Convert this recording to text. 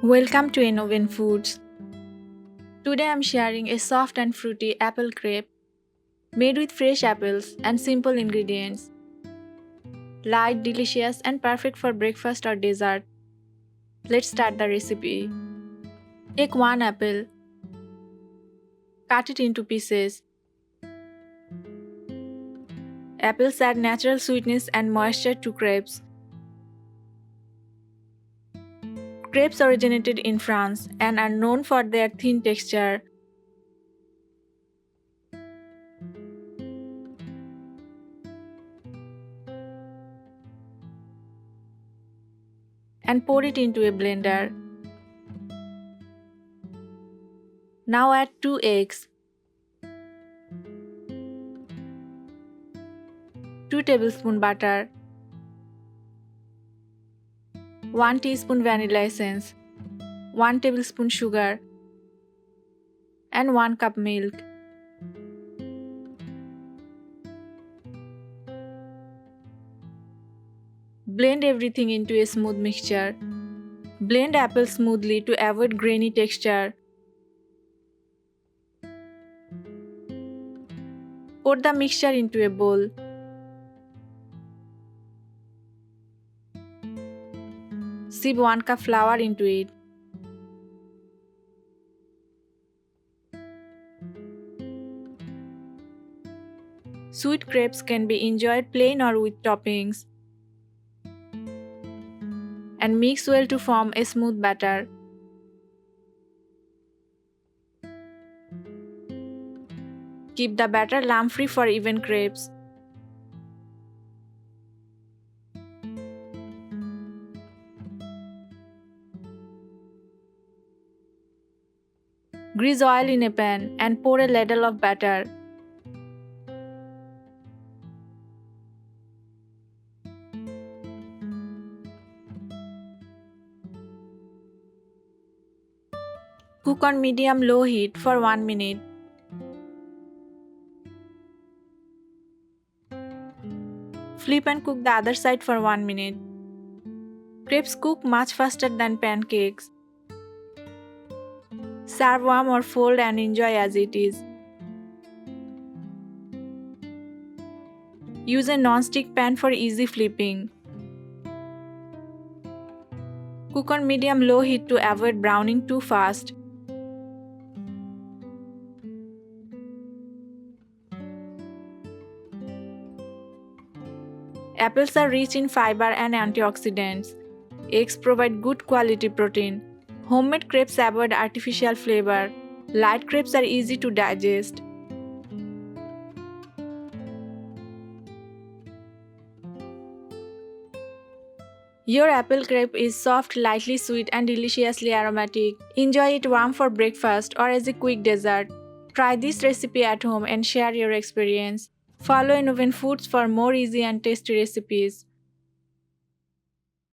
Welcome to Innovative Foods. Today I'm sharing a soft and fruity apple crepe made with fresh apples and simple ingredients. Light, delicious, and perfect for breakfast or dessert. Let's start the recipe. Take one apple, cut it into pieces. Apples add natural sweetness and moisture to crepes. Crepes originated in France and are known for their thin texture. And pour it into a blender. Now add 2 eggs, 2 tablespoons butter, 1 teaspoon vanilla essence, 1 tablespoon sugar, and 1 cup milk. Blend everything into a smooth mixture. Blend apples smoothly to avoid grainy texture. Pour the mixture into a bowl. Sieve 1 cup flour into it. Sweet crepes can be enjoyed plain or with toppings. And mix well to form a smooth batter. Keep the batter lump-free for even crepes. Grease oil in a pan and pour a ladle of batter. Cook on medium-low heat for 1 minute. Flip and cook the other side for 1 minute. Crepes cook much faster than pancakes. Serve warm or fold and enjoy as it is. Use a non-stick pan for easy flipping. Cook on medium-low heat to avoid browning too fast. Apples are rich in fiber and antioxidants. Eggs provide good quality protein. Homemade crepes avoid artificial flavor. Light crepes are easy to digest. Your apple crepe is soft, lightly sweet, and deliciously aromatic. Enjoy it warm for breakfast or as a quick dessert. Try this recipe at home and share your experience. Follow Innovative Foods for more easy and tasty recipes.